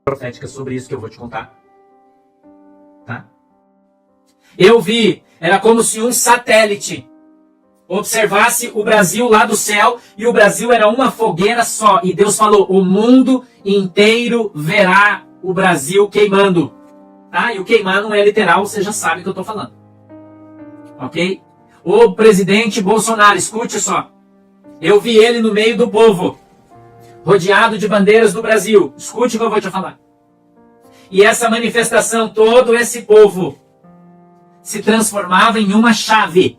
Profética sobre isso que eu vou te contar. Tá? Eu vi, era como se um satélite observasse o Brasil lá do céu, e o Brasil era uma fogueira só. E Deus falou, o mundo inteiro verá o Brasil queimando. Tá? E o queimar não é literal, você já sabe o que eu estou falando. Ok? O presidente Bolsonaro, escute só. Eu vi ele no meio do povo, rodeado de bandeiras do Brasil. Escute o que eu vou te falar. E essa manifestação, todo esse povo se transformava em uma chave.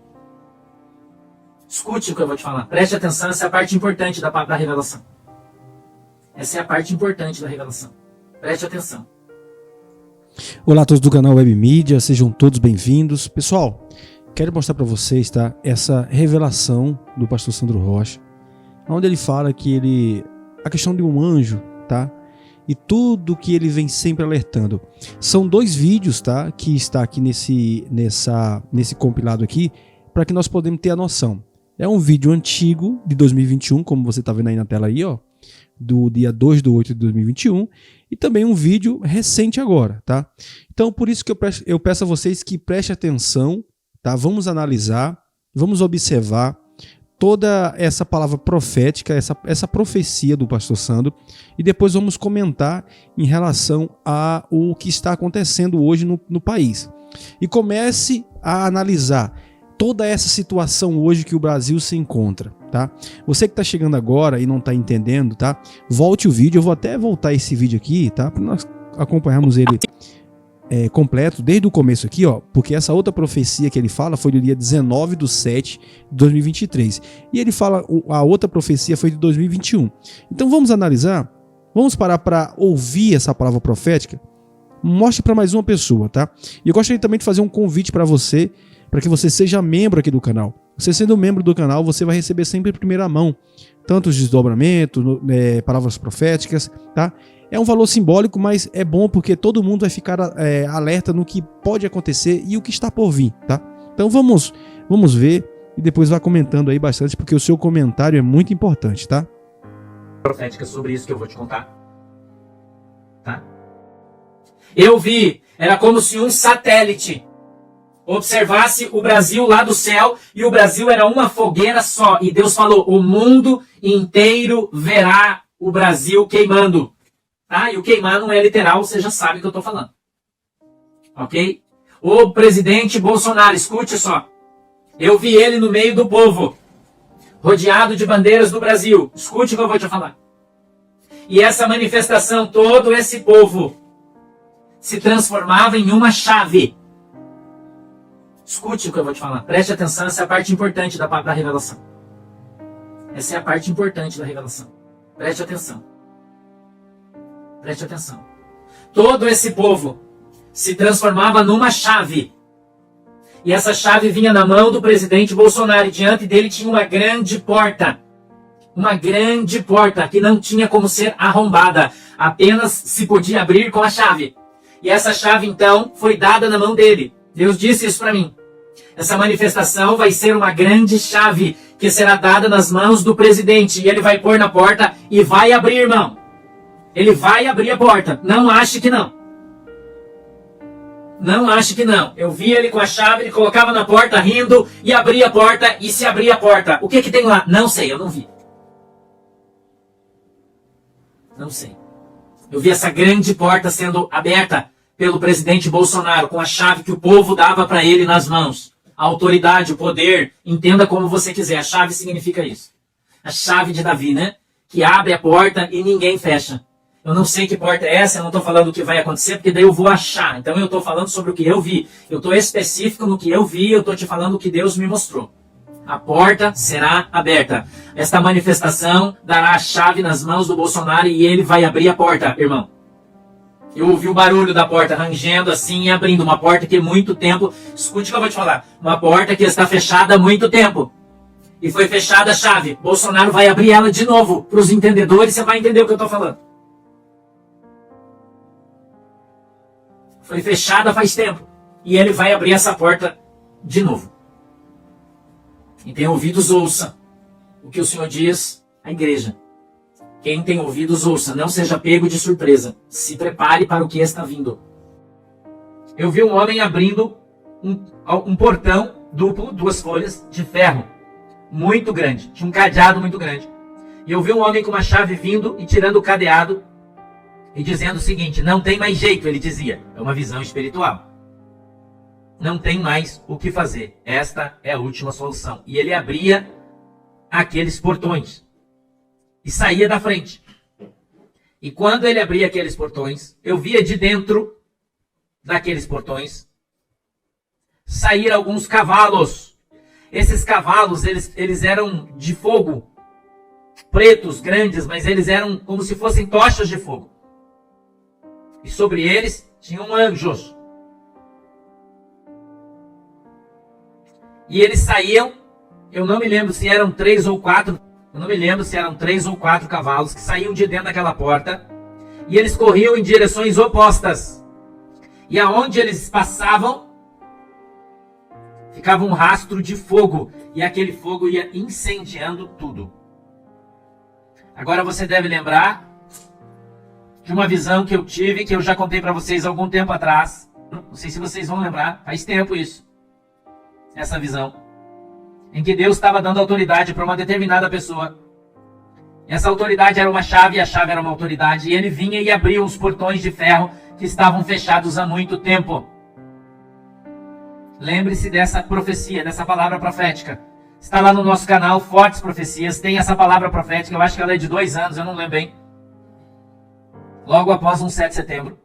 Escute o que eu vou te falar. Preste atenção, essa é a parte importante da revelação. Essa é a parte importante da revelação. Preste atenção. Olá a todos do canal Web Mídia, sejam todos bem-vindos. Pessoal, quero mostrar para vocês, tá, essa revelação do pastor Sandro Rocha, onde ele fala que a questão de um anjo, tá, e tudo que ele vem sempre alertando. São dois vídeos, tá, que está aqui nesse compilado aqui, para que nós podemos ter a noção. É um vídeo antigo de 2021, como você está vendo aí na tela aí, ó, do dia 2/8 de 2021, e também um vídeo recente agora, tá? Então, por isso que eu peço a vocês que prestem atenção, tá? Vamos analisar, vamos observar toda essa palavra profética, essa profecia do pastor Sandro, e depois vamos comentar em relação a o que está acontecendo hoje no país. E comece a analisar toda essa situação hoje que o Brasil se encontra, tá? Você que está chegando agora e não está entendendo, tá? Volte o vídeo, eu vou até voltar esse vídeo aqui, tá? Para nós acompanharmos ele completo, desde o começo aqui, ó, porque essa outra profecia que ele fala foi do dia 19/7 de 2023. E ele fala, a outra profecia foi de 2021. Então vamos analisar, vamos parar para ouvir essa palavra profética. Mostre para mais uma pessoa, tá? E eu gostaria também de fazer um convite para você, para que você seja membro aqui do canal. Você sendo membro do canal, você vai receber sempre em primeira mão, tanto os desdobramentos, palavras proféticas, tá? É um valor simbólico, mas é bom porque todo mundo vai ficar alerta no que pode acontecer e o que está por vir, tá? Então vamos ver e depois vá comentando aí bastante, porque o seu comentário é muito importante, tá? Profética sobre isso que eu vou te contar. Tá? Eu vi, era como se um satélite observasse o Brasil lá do céu, e o Brasil era uma fogueira só. E Deus falou, o mundo inteiro verá o Brasil queimando. Tá? E o queimar não é literal, você já sabe o que eu estou falando. Ok? O presidente Bolsonaro, escute só. Eu vi ele no meio do povo, rodeado de bandeiras do Brasil. Escute o que eu vou te falar. E essa manifestação, todo esse povo se transformava em uma chave. Escute o que eu vou te falar. Preste atenção, essa é a parte importante da revelação. Essa é a parte importante da revelação. Preste atenção. Preste atenção. Todo esse povo se transformava numa chave. E essa chave vinha na mão do presidente Bolsonaro. E diante dele tinha uma grande porta. Uma grande porta que não tinha como ser arrombada. Apenas se podia abrir com a chave. E essa chave, então, foi dada na mão dele. Deus disse isso para mim. Essa manifestação vai ser uma grande chave que será dada nas mãos do presidente. E ele vai pôr na porta e vai abrir, irmão. Ele vai abrir a porta. Não ache que não. Não ache que não. Eu vi ele com a chave, ele colocava na porta rindo e abria a porta e se abria a porta. O que que tem lá? Não sei, eu não vi. Não sei. Eu vi essa grande porta sendo aberta pelo presidente Bolsonaro, com a chave que o povo dava para ele nas mãos. A autoridade, o poder, entenda como você quiser. A chave significa isso. A chave de Davi, né? Que abre a porta e ninguém fecha. Eu não sei que porta é essa, eu não estou falando o que vai acontecer, porque daí eu vou achar. Então eu estou falando sobre o que eu vi. Eu estou específico no que eu vi, eu estou te falando o que Deus me mostrou. A porta será aberta. Esta manifestação dará a chave nas mãos do Bolsonaro e ele vai abrir a porta, irmão. Eu ouvi o barulho da porta rangendo assim e abrindo. Uma porta que muito tempo... Escute o que eu vou te falar. Uma porta que está fechada há muito tempo. E foi fechada a chave. Bolsonaro vai abrir ela de novo. Para os entendedores, você vai entender o que eu estou falando. Foi fechada faz tempo. E ele vai abrir essa porta de novo. Quem tem ouvidos, ouça o que o Senhor diz à igreja. Quem tem ouvidos, ouça. Não seja pego de surpresa. Se prepare para o que está vindo. Eu vi um homem abrindo um portão duplo, 2 folhas de ferro, muito grande. Tinha um cadeado muito grande. E eu vi um homem com uma chave vindo e tirando o cadeado e dizendo o seguinte: não tem mais jeito, ele dizia. É uma visão espiritual. Não tem mais o que fazer. Esta é a última solução. E ele abria aqueles portões e saía da frente. E quando ele abria aqueles portões, eu via de dentro daqueles portões sair alguns cavalos. Esses cavalos, eles eram de fogo, pretos, grandes, mas eles eram como se fossem tochas de fogo. E sobre eles tinham anjos. E eles saíam, eu não me lembro se eram 3 ou 4, eu não me lembro se eram 3 ou 4 cavalos que saíam de dentro daquela porta. E eles corriam em direções opostas. E aonde eles passavam, ficava um rastro de fogo. E aquele fogo ia incendiando tudo. Agora você deve lembrar de uma visão que eu tive, que eu já contei para vocês há algum tempo atrás. Não sei se vocês vão lembrar, faz tempo isso. Essa visão. Em que Deus estava dando autoridade para uma determinada pessoa. Essa autoridade era uma chave, e a chave era uma autoridade. E ele vinha e abria os portões de ferro que estavam fechados há muito tempo. Lembre-se dessa profecia, dessa palavra profética. Está lá no nosso canal, Fortes Profecias. Tem essa palavra profética, eu acho que ela é de 2 anos, eu não lembro bem. Logo após um 7 de setembro,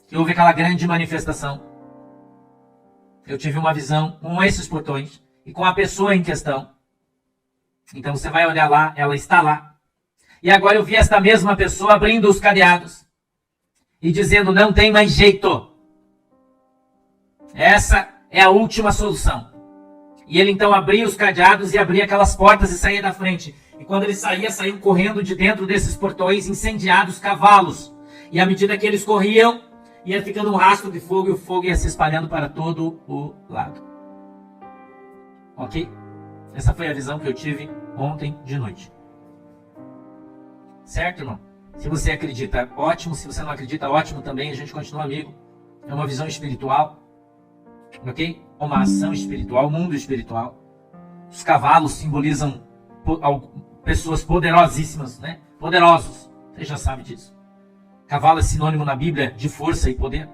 que houve aquela grande manifestação. Eu tive uma visão com esses portões e com a pessoa em questão. Então você vai olhar lá, ela está lá. E agora eu vi esta mesma pessoa abrindo os cadeados e dizendo: não tem mais jeito. Essa é a última solução. E ele então abria os cadeados e abria aquelas portas e saía da frente. E quando ele saía, saíam correndo de dentro desses portões incendiados cavalos. E à medida que eles corriam, ia ficando um rastro de fogo e o fogo ia se espalhando para todo o lado. Ok? Essa foi a visão que eu tive ontem de noite. Certo, irmão? Se você acredita, ótimo. Se você não acredita, ótimo também. A gente continua amigo. É uma visão espiritual. Ok? Uma ação espiritual, mundo espiritual. Os cavalos simbolizam pessoas poderosíssimas, né? Poderosos. Você já sabe disso. Cavalo é sinônimo na Bíblia de força e poder.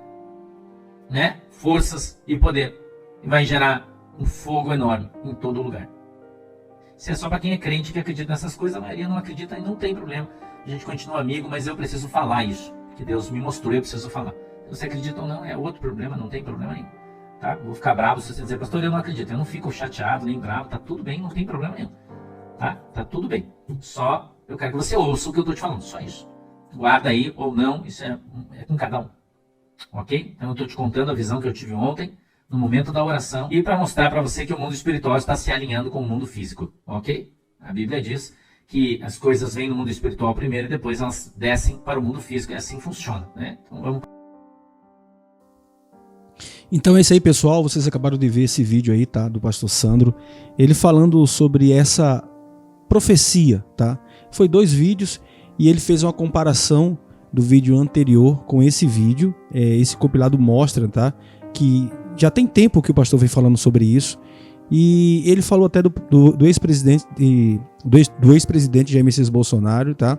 Né? Forças e poder. E vai gerar um fogo enorme em todo lugar. Se é só para quem é crente que acredita nessas coisas, a maioria não acredita e não tem problema. A gente continua amigo, mas eu preciso falar isso. Que Deus me mostrou, eu preciso falar. Se você acredita ou não, é outro problema, não tem problema nenhum. Tá? Vou ficar bravo se você dizer: pastor, eu não acredito. Eu não fico chateado, nem bravo, tá tudo bem, não tem problema nenhum. Tá? Tá tudo bem. Só eu quero que você ouça o que eu estou te falando, só isso. Guarda aí ou não, isso é com cada um. Ok? Então eu estou te contando a visão que eu tive ontem, no momento da oração, e para mostrar para você que o mundo espiritual está se alinhando com o mundo físico. Ok? A Bíblia diz que as coisas vêm no mundo espiritual primeiro e depois elas descem para o mundo físico, e assim funciona. Né? Então vamos. Então é isso aí, pessoal. Vocês acabaram de ver esse vídeo aí, tá? Do pastor Sandro. Ele falando sobre essa profecia, tá? Foi 2 vídeos e ele fez uma comparação do vídeo anterior com esse vídeo. Esse compilado mostra, tá? Que já tem tempo que o pastor vem falando sobre isso. E ele falou até do ex-presidente do ex-presidente Jair Messias Bolsonaro, tá?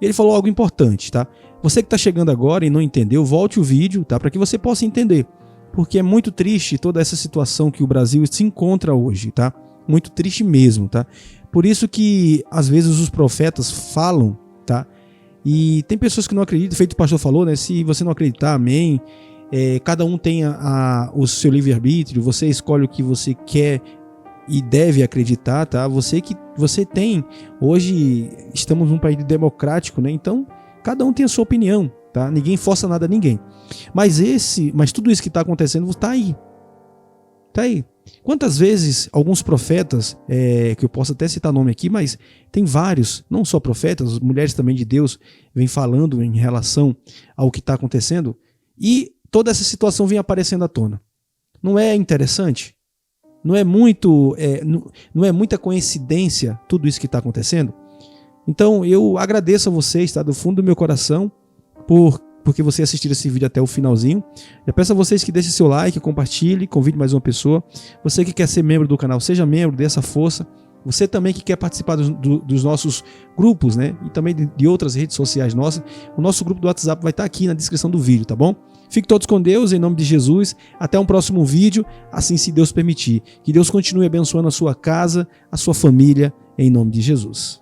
Ele falou algo importante, tá? Você que está chegando agora e não entendeu, volte o vídeo, tá? Para que você possa entender. Porque é muito triste toda essa situação que o Brasil se encontra hoje, tá? Muito triste mesmo, tá? Por isso que às vezes os profetas falam, tá? E tem pessoas que não acreditam, feito o pastor falou, né? Se você não acreditar, amém. Cada um tem o seu livre-arbítrio, você escolhe o que você quer e deve acreditar, tá? Você tem, hoje estamos num país democrático, né? Então, cada um tem a sua opinião, tá? Ninguém força nada a ninguém. Mas tudo isso que está acontecendo está aí. Está aí. Quantas vezes alguns profetas, que eu posso até citar nome aqui, mas tem vários, não só profetas, mulheres também de Deus, vêm falando em relação ao que está acontecendo, e toda essa situação vem aparecendo à tona. Não é interessante? Não é muita coincidência tudo isso que está acontecendo? Então eu agradeço a vocês, tá, do fundo do meu coração, porque você assistiu esse vídeo até o finalzinho. Eu peço a vocês que deixem seu like, compartilhe, convide mais uma pessoa. Você que quer ser membro do canal, seja membro, dê essa força. Você também que quer participar dos nossos grupos, né? E também de outras redes sociais nossas. O nosso grupo do WhatsApp vai estar aqui na descrição do vídeo, tá bom? Fiquem todos com Deus, em nome de Jesus. Até um próximo vídeo, assim se Deus permitir. Que Deus continue abençoando a sua casa, a sua família, em nome de Jesus.